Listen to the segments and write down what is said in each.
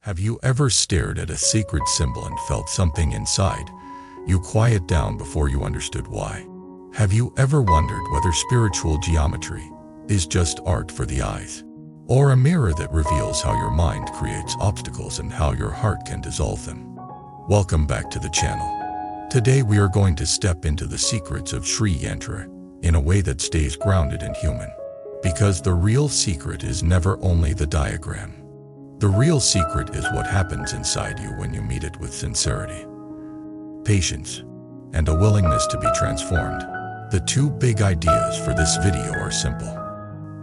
Have you ever stared at a sacred symbol and felt something inside you quiet down before you understood why? Have you ever wondered whether spiritual geometry is just art for the eyes, or a mirror that reveals how your mind creates obstacles and how your heart can dissolve them? Welcome back to the channel. Today we are going to step into the secrets of Shree Yantra in a way that stays grounded and human. Because the real secret is never only the diagram. The real secret is what happens inside you when you meet it with sincerity, patience, and a willingness to be transformed. The two big ideas for this video are simple.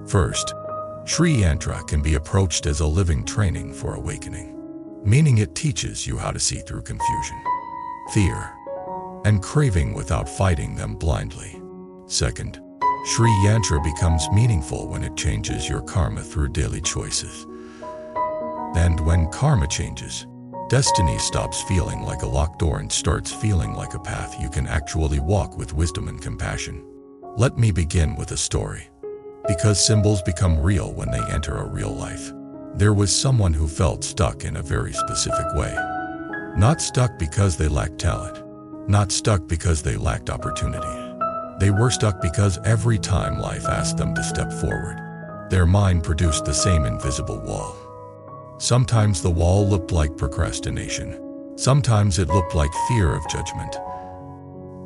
First, Shree Yantra can be approached as a living training for awakening, meaning it teaches you how to see through confusion, fear, and craving without fighting them blindly. Second, Shree Yantra becomes meaningful when it changes your karma through daily choices. And when karma changes, destiny stops feeling like a locked door and starts feeling like a path you can actually walk with wisdom and compassion. Let me begin with a story. Because symbols become real when they enter a real life. There was someone who felt stuck in a very specific way. Not stuck because they lacked talent. Not stuck because they lacked opportunity. They were stuck because every time life asked them to step forward, their mind produced the same invisible wall. Sometimes the wall looked like procrastination. Sometimes it looked like fear of judgment.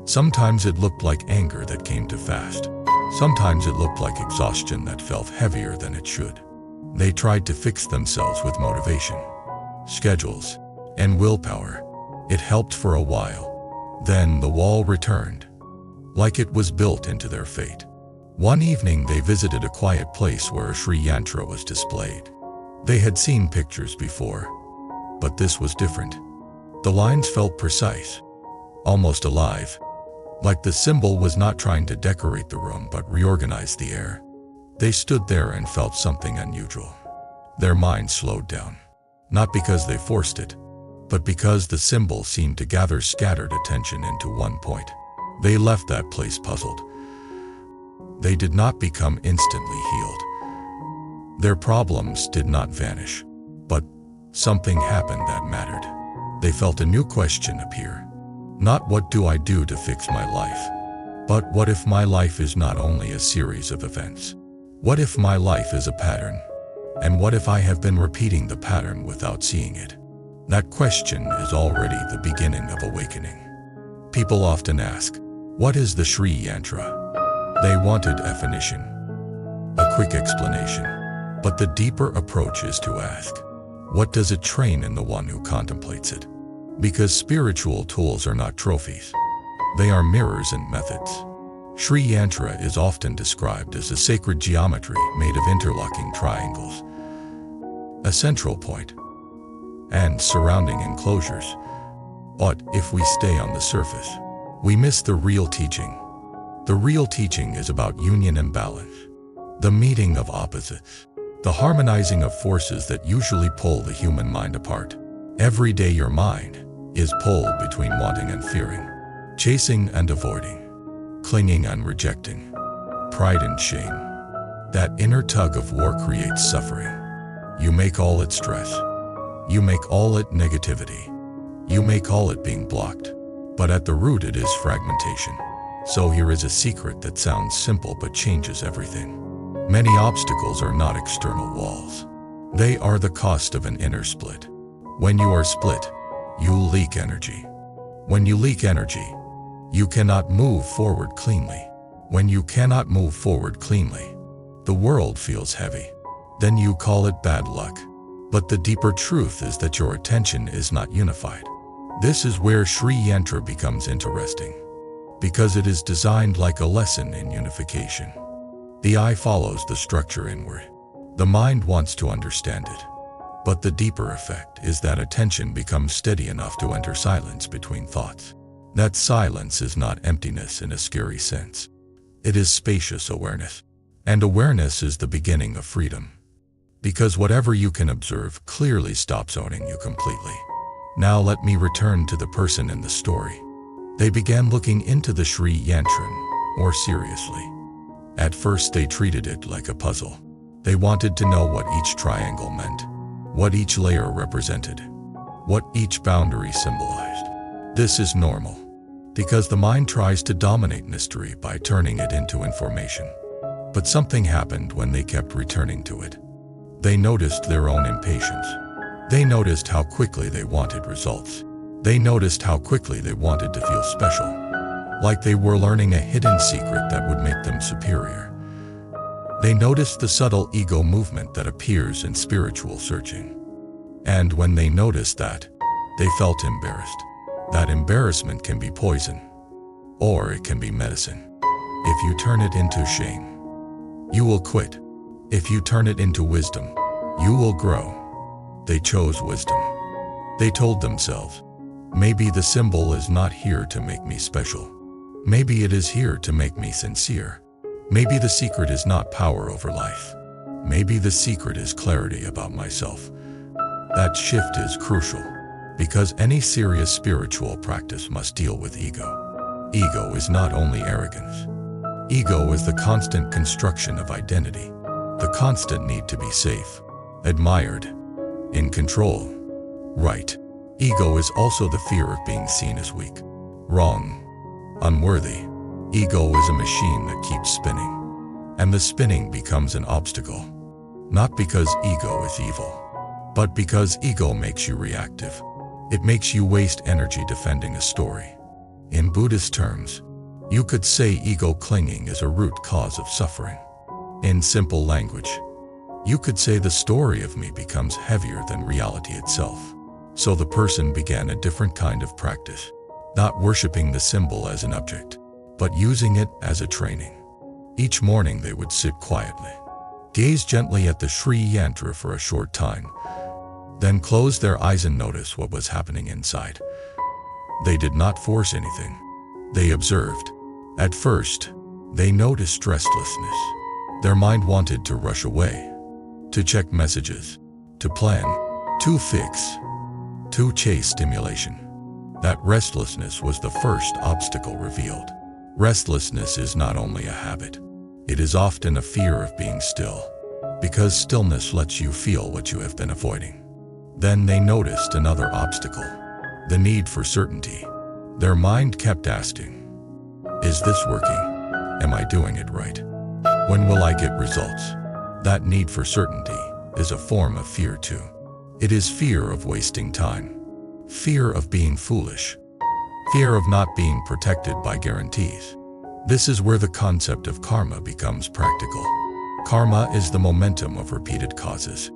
Sometimes it looked like anger that came too fast. Sometimes it looked like exhaustion that felt heavier than it should. They tried to fix themselves with motivation, schedules, and willpower. It helped for a while. Then the wall returned, like it was built into their fate. One evening they visited a quiet place where a Shree Yantra was displayed. They had seen pictures before, but this was different. The lines felt precise, almost alive, like the symbol was not trying to decorate the room but reorganize the air. They stood there and felt something unusual. Their minds slowed down, not because they forced it, but because the symbol seemed to gather scattered attention into one point. They left that place puzzled. They did not become instantly healed. Their problems did not vanish, but something happened that mattered. They felt a new question appear. Not what do I do to fix my life, but what if my life is not only a series of events? What if my life is a pattern? And what if I have been repeating the pattern without seeing it? That question is already the beginning of awakening. People often ask, what is the Shree Yantra? They wanted definition, a quick explanation. But the deeper approach is to ask, what does it train in the one who contemplates it? Because spiritual tools are not trophies. They are mirrors and methods. Shree Yantra is often described as a sacred geometry made of interlocking triangles, a central point, and surrounding enclosures. But if we stay on the surface, we miss the real teaching. The real teaching is about union and balance, the meeting of opposites, the harmonizing of forces that usually pull the human mind apart. Every day your mind is pulled between wanting and fearing, chasing and avoiding, clinging and rejecting, pride and shame. That inner tug of war creates suffering. You may call it stress. You may call it negativity. You may call it being blocked. But at the root it is fragmentation. So here is a secret that sounds simple but changes everything. Many obstacles are not external walls. They are the cost of an inner split. When you are split, you leak energy. When you leak energy, you cannot move forward cleanly. When you cannot move forward cleanly, the world feels heavy. Then you call it bad luck. But the deeper truth is that your attention is not unified. This is where Shree Yantra becomes interesting, because it is designed like a lesson in unification. The eye follows the structure inward. The mind wants to understand it. But the deeper effect is that attention becomes steady enough to enter silence between thoughts. That silence is not emptiness in a scary sense. It is spacious awareness. And awareness is the beginning of freedom. Because whatever you can observe clearly stops owning you completely. Now let me return to the person in the story. They began looking into the Shree Yantra more seriously. At first they treated it like a puzzle. They wanted to know what each triangle meant. what each layer represented, what each boundary symbolized. This is normal, because the mind tries to dominate mystery by turning it into information. But something happened when they kept returning to it. They noticed their own impatience. They noticed how quickly they wanted results. They noticed how quickly they wanted to feel special, like they were learning a hidden secret that would make them superior. They noticed the subtle ego movement that appears in spiritual searching. And when they noticed that, they felt embarrassed. That embarrassment can be poison, or it can be medicine. If you turn it into shame, you will quit. If you turn it into wisdom, you will grow. They chose wisdom. They told themselves, maybe the symbol is not here to make me special. Maybe it is here to make me sincere. Maybe the secret is not power over life. Maybe the secret is clarity about myself. That shift is crucial, because any serious spiritual practice must deal with ego. Ego is not only arrogance. Ego is the constant construction of identity, the constant need to be safe, admired, in control. Right. Ego is also the fear of being seen as weak, wrong, unworthy. Ego is a machine that keeps spinning, and the spinning becomes an obstacle. Not because ego is evil, but because ego makes you reactive. It makes you waste energy defending a story. In Buddhist terms, you could say ego clinging is a root cause of suffering. In simple language, you could say the story of me becomes heavier than reality itself. So the person began a different kind of practice, not worshiping the symbol as an object, but using it as a training. Each morning they would sit quietly, gaze gently at the Shree Yantra for a short time, then close their eyes and notice what was happening inside. They did not force anything. They observed. At first, they noticed restlessness. Their mind wanted to rush away, to check messages, to plan, to fix, to chase stimulation. That restlessness was the first obstacle revealed. Restlessness is not only a habit. It is often a fear of being still, because stillness lets you feel what you have been avoiding. Then they noticed another obstacle, the need for certainty. Their mind kept asking, is this working? Am I doing it right? When will I get results? That need for certainty is a form of fear too. It is fear of wasting time, fear of being foolish, fear of not being protected by guarantees. This is where the concept of karma becomes practical. Karma is the momentum of repeated causes.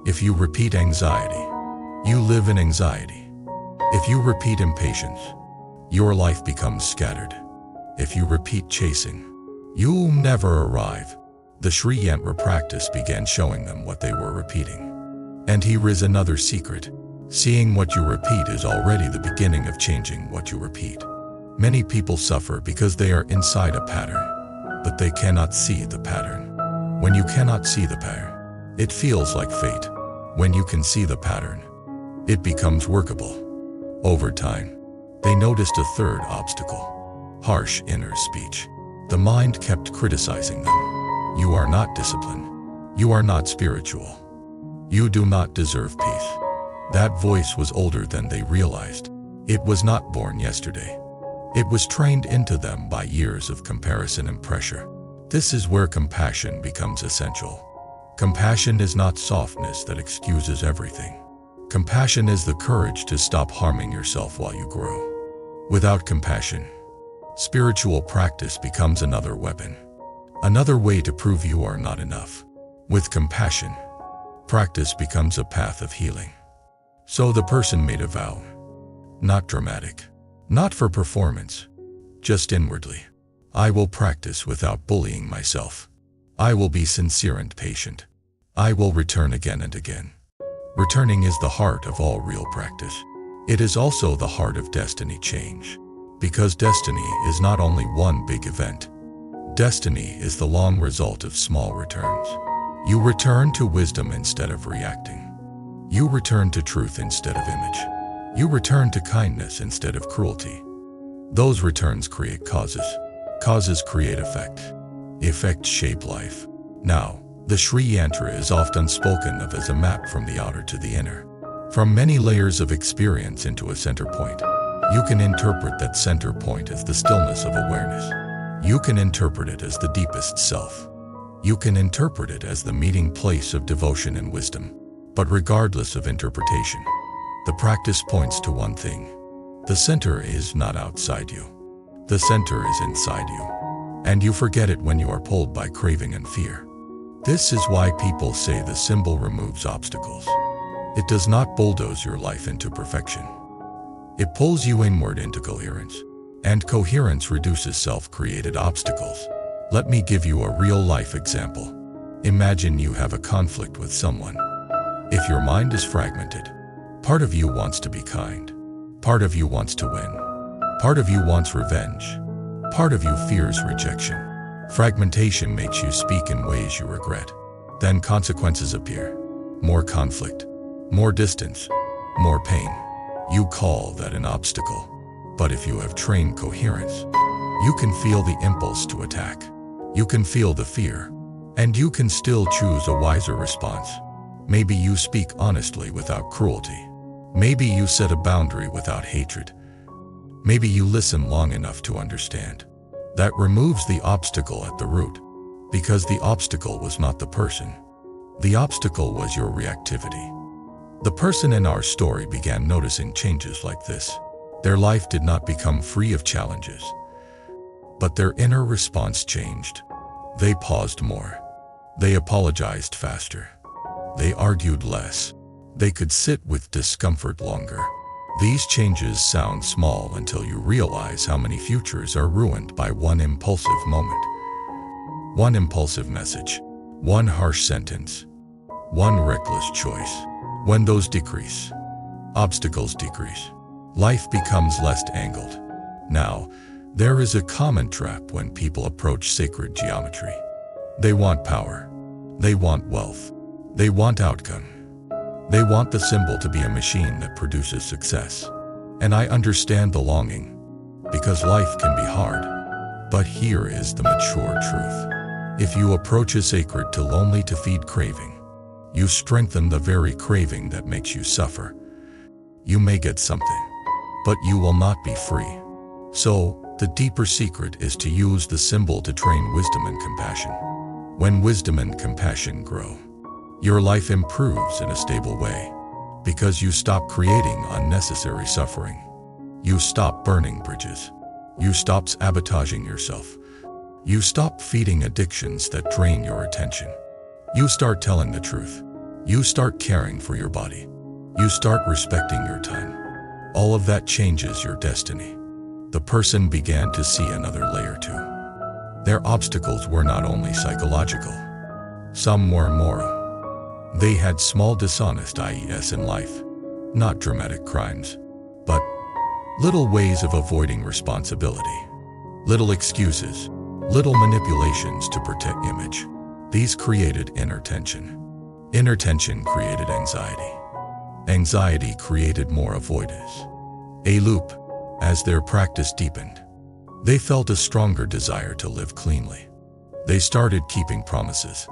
If you repeat anxiety, you live in anxiety. If you repeat impatience, your life becomes scattered. If you repeat chasing, you'll never arrive. The Shree Yantra practice began showing them what they were repeating. And here is another secret. Seeing what you repeat is already the beginning of changing what you repeat. Many people suffer because they are inside a pattern, but they cannot see the pattern. When you cannot see the pattern, it feels like fate. When you can see the pattern, it becomes workable. Over time, they noticed a third obstacle: harsh inner speech. The mind kept criticizing them. You are not disciplined. You are not spiritual. You do not deserve peace. That voice was older than they realized. It was not born yesterday. It was trained into them by years of comparison and pressure. This is where compassion becomes essential. Compassion is not softness that excuses everything. Compassion is the courage to stop harming yourself while you grow. Without compassion, spiritual practice becomes another weapon, another way to prove you are not enough. With compassion, practice becomes a path of healing. So the person made a vow, not dramatic, not for performance, just inwardly. I will practice without bullying myself. I will be sincere and patient. I will return again and again. Returning is the heart of all real practice. It is also the heart of destiny change. Because destiny is not only one big event. Destiny is the long result of small returns. You return to wisdom instead of reacting. You return to truth instead of image. You return to kindness instead of cruelty. Those returns create causes. Causes create effect. Effects shape life. Now, The Shree Yantra is often spoken of as a map from the outer to the inner. From many layers of experience into a center point. You can interpret that center point as the stillness of awareness. You can interpret it as the deepest self. You can interpret it as the meeting place of devotion and wisdom. But regardless of interpretation, the practice points to one thing. The center is not outside you. The center is inside you. And you forget it when you are pulled by craving and fear. This is why people say the symbol removes obstacles. It does not bulldoze your life into perfection. It pulls you inward into coherence. And coherence reduces self-created obstacles. Let me give you a real-life example. Imagine you have a conflict with someone. If your mind is fragmented, part of you wants to be kind. Part of you wants to win. Part of you wants revenge. Part of you fears rejection. Fragmentation makes you speak in ways you regret. Then consequences appear. More conflict. More distance, more pain. You call that an obstacle. But if you have trained coherence, you can feel the impulse to attack. You can feel the fear. And you can still choose a wiser response. Maybe you speak honestly without cruelty. Maybe you set a boundary without hatred. Maybe you listen long enough to understand. That removes the obstacle at the root. Because the obstacle was not the person. The obstacle was your reactivity. The person in our story began noticing changes like this. Their life did not become free of challenges, but their inner response changed. They paused more. They apologized faster. They argued less. They could sit with discomfort longer. These changes sound small until you realize how many futures are ruined by one impulsive moment. One impulsive message. One harsh sentence. One reckless choice. When those decrease, obstacles decrease. Life becomes less angled. Now, there is a common trap when people approach sacred geometry. They want power. They want wealth. They want outcome. They want the symbol to be a machine that produces success. And I understand the longing, because life can be hard. But here is the mature truth. If you approach a sacred tool only to feed craving, you strengthen the very craving that makes you suffer. You may get something, but you will not be free. So, the deeper secret is to use the symbol to train wisdom and compassion. When wisdom and compassion grow, your life improves in a stable way, because you stop creating unnecessary suffering. You stop burning bridges. You stop sabotaging yourself. You stop feeding addictions that drain your attention. You start telling the truth. You start caring for your body. You start respecting your time. All of that changes your destiny. The person began to see another layer too. Their obstacles were not only psychological. Some were moral. They had small dishonest IES in life. Not dramatic crimes, but little ways of avoiding responsibility. Little excuses. Little manipulations to protect image. These created inner tension. Inner tension created anxiety. Anxiety created more avoidance. A loop. As their practice deepened, they felt a stronger desire to live cleanly. They started keeping promises.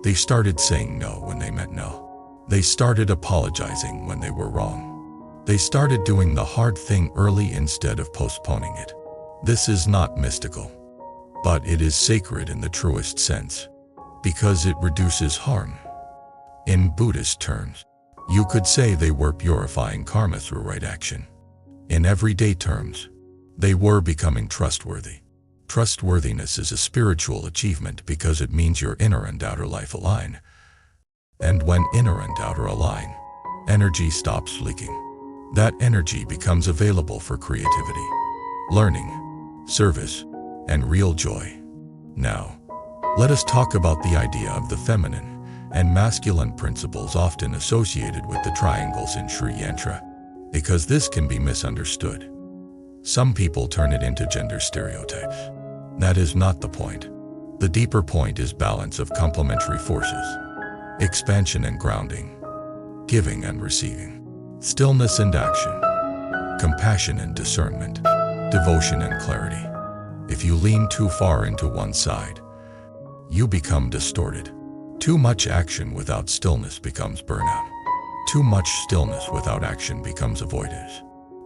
They started saying no when they meant no. They started apologizing when they were wrong. They started doing the hard thing early instead of postponing it. This is not mystical, but it is sacred in the truest sense, because it reduces harm. In Buddhist terms, you could say they were purifying karma through right action. In everyday terms, they were becoming trustworthy. Trustworthiness is a spiritual achievement because it means your inner and outer life align. And when inner and outer align, energy stops leaking. That energy becomes available for creativity, learning, service, and real joy. Now, let us talk about the idea of the feminine and masculine principles often associated with the triangles in Shree Yantra, because this can be misunderstood. Some people turn it into gender stereotypes. That is not the point. The deeper point is balance of complementary forces, expansion and grounding, giving and receiving, stillness and action, compassion and discernment, devotion and clarity. If you lean too far into one side, you become distorted. Too much action without stillness becomes burnout. Too much stillness without action becomes avoidance.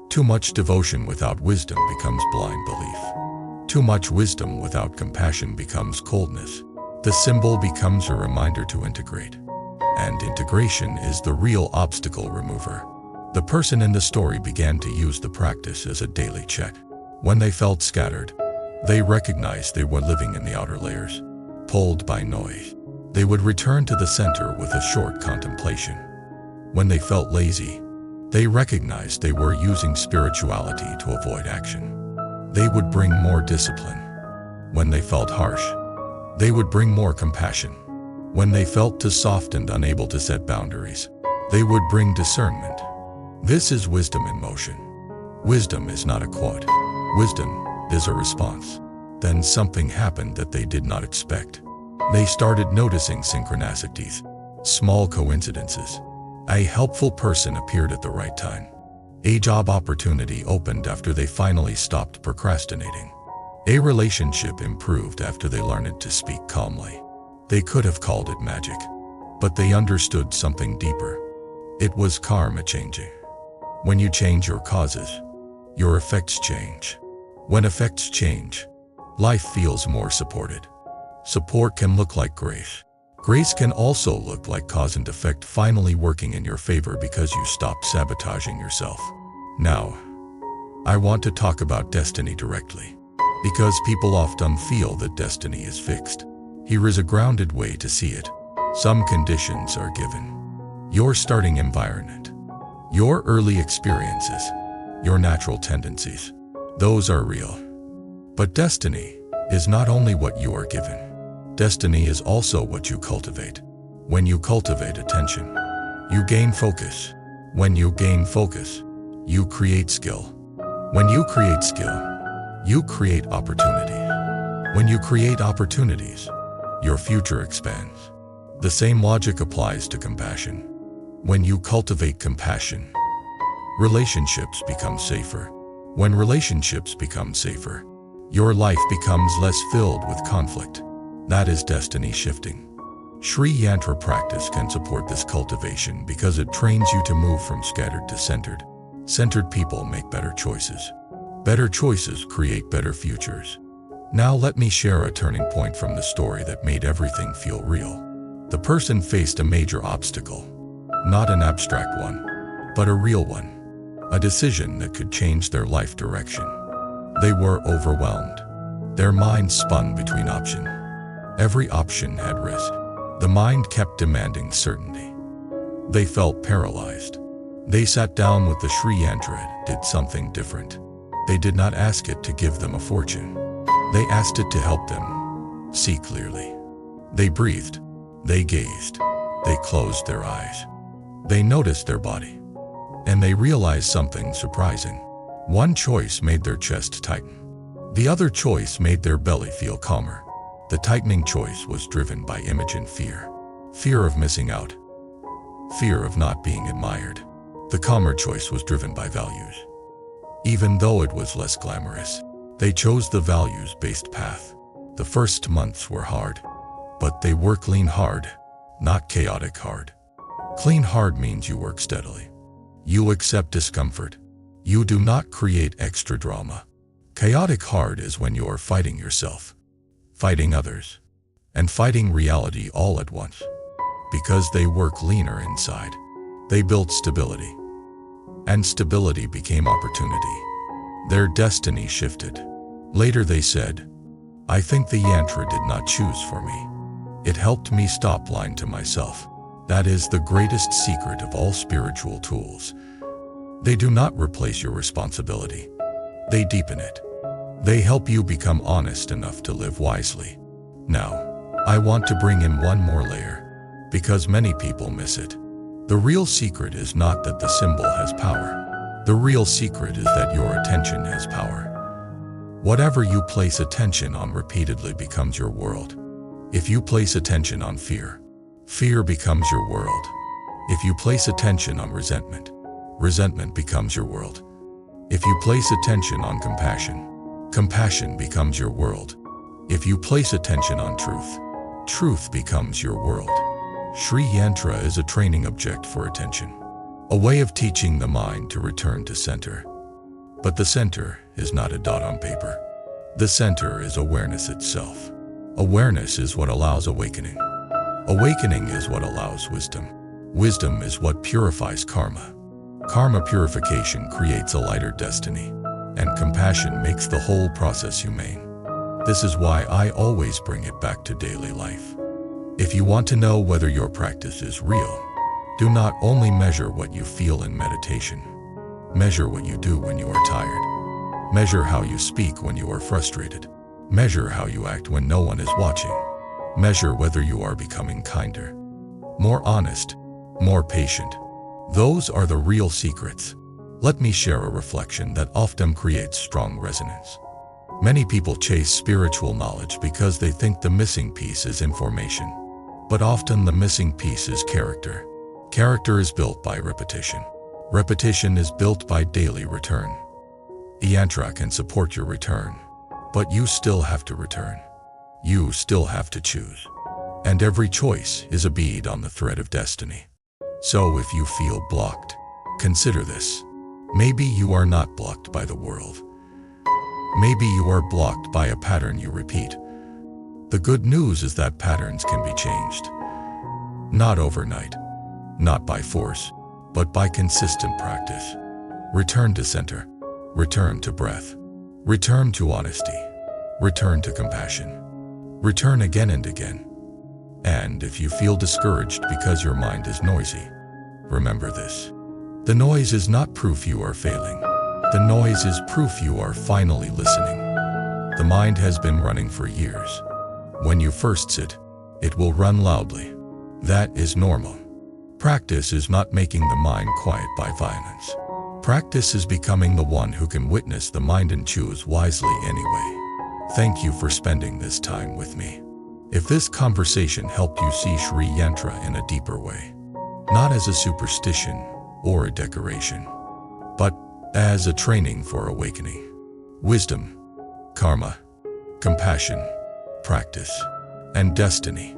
Too much devotion without wisdom becomes blind belief. Too much wisdom without compassion becomes coldness. The symbol becomes a reminder to integrate. And integration is the real obstacle remover. The person in the story began to use the practice as a daily check. When they felt scattered, they recognized they were living in the outer layers, pulled by noise. They would return to the center with a short contemplation. When they felt lazy, they recognized they were using spirituality to avoid action. They would bring more discipline. When they felt harsh, they would bring more compassion. When they felt too soft and unable to set boundaries, they would bring discernment. This is wisdom in motion. Wisdom is not a quote. Wisdom is a response. Then something happened that they did not expect. They started noticing synchronicities, small coincidences. A helpful person appeared at the right time. A job opportunity opened after they finally stopped procrastinating. A relationship improved after they learned to speak calmly. They could have called it magic, but they understood something deeper. It was karma changing. When you change your causes, your effects change. When effects change, life feels more supported. Support can look like grace. Grace can also look like cause and effect finally working in your favor because you stopped sabotaging yourself. Now, I want to talk about destiny directly, because people often feel that destiny is fixed. Here is a grounded way to see it. Some conditions are given. Your starting environment, your early experiences, your natural tendencies, those are real. But destiny is not only what you are given. Destiny is also what you cultivate. When you cultivate attention, you gain focus. When you gain focus, you create skill. When you create skill, you create opportunities. When you create opportunities, your future expands. The same logic applies to compassion. When you cultivate compassion, relationships become safer. When relationships become safer, your life becomes less filled with conflict. That is destiny shifting. Shree Yantra practice can support this cultivation because it trains you to move from scattered to centered. Centered people make better choices. Better choices create better futures. Now let me share a turning point from the story that made everything feel real. The person faced a major obstacle. Not an abstract one, but a real one. A decision that could change their life direction. They were overwhelmed. Their minds spun between options. Every option had risk. The mind kept demanding certainty. They felt paralyzed. They sat down with the Shree Yantra and did something different. They did not ask it to give them a fortune. They asked it to help them see clearly. They breathed. They gazed. They closed their eyes. They noticed their body. And they realized something surprising. One choice made their chest tighten. The other choice made their belly feel calmer. The tightening choice was driven by image and fear. Fear of missing out. Fear of not being admired. The calmer choice was driven by values. Even though it was less glamorous, they chose the values-based path. The first months were hard, but they were clean hard, not chaotic hard. Clean hard means you work steadily. You accept discomfort. You do not create extra drama. Chaotic hard is when you are fighting yourself, fighting others, and fighting reality all at once. Because they work leaner inside, they built stability. And stability became opportunity. Their destiny shifted. Later they said, I think the Yantra did not choose for me. It helped me stop lying to myself. That is the greatest secret of all spiritual tools. They do not replace your responsibility. They deepen it. They help you become honest enough to live wisely. Now, I want to bring in one more layer, because many people miss it. The real secret is not that the symbol has power. The real secret is that your attention has power. Whatever you place attention on repeatedly becomes your world. If you place attention on fear, fear becomes your world. If you place attention on resentment, resentment becomes your world. If you place attention on compassion, compassion becomes your world. If you place attention on truth, truth becomes your world. Shree Yantra is a training object for attention, a way of teaching the mind to return to center. But the center is not a dot on paper. The center is awareness itself. Awareness is what allows awakening. Awakening is what allows wisdom. Wisdom is what purifies karma. Karma purification creates a lighter destiny, and compassion makes the whole process humane. This is why I always bring it back to daily life. If you want to know whether your practice is real, do not only measure what you feel in meditation. Measure what you do when you are tired. Measure how you speak when you are frustrated. Measure how you act when no one is watching. Measure whether you are becoming kinder, more honest, more patient. Those are the real secrets. Let me share a reflection that often creates strong resonance. Many people chase spiritual knowledge because they think the missing piece is information. But often the missing piece is character. Character is built by repetition. Repetition is built by daily return. Yantra can support your return, but you still have to return. You still have to choose. And every choice is a bead on the thread of destiny. So if you feel blocked, consider this. Maybe you are not blocked by the world. Maybe you are blocked by a pattern you repeat. The good news is that patterns can be changed. Not overnight, not by force, but by consistent practice. Return to center. Return to breath. Return to honesty. Return to compassion. Return again and again. And if you feel discouraged because your mind is noisy, remember this. The noise is not proof you are failing. The noise is proof you are finally listening. The mind has been running for years. When you first sit, it will run loudly. That is normal. Practice is not making the mind quiet by violence. Practice is becoming the one who can witness the mind and choose wisely anyway. Thank you for spending this time with me. If this conversation helped you see Shree Yantra in a deeper way, not as a superstition or a decoration, but as a training for awakening, wisdom, karma, compassion, practice, and destiny,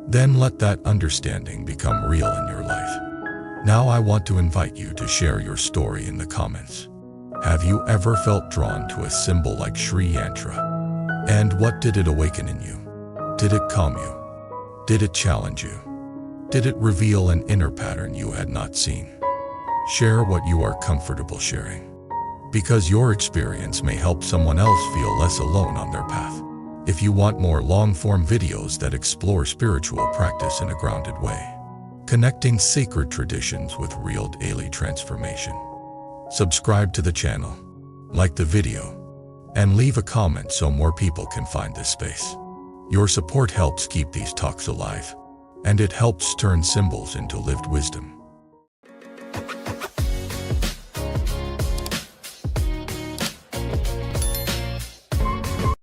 then let that understanding become real in your life. Now I want to invite you to share your story in the comments. Have you ever felt drawn to a symbol like Shree Yantra? And what did it awaken in you? Did it calm you? Did it challenge you? Did it reveal an inner pattern you had not seen? Share what you are comfortable sharing, because your experience may help someone else feel less alone on their path. If you want more long-form videos that explore spiritual practice in a grounded way, connecting sacred traditions with real daily transformation, subscribe to the channel, like the video, and leave a comment so more people can find this space. Your support helps keep these talks alive, and it helps turn symbols into lived wisdom.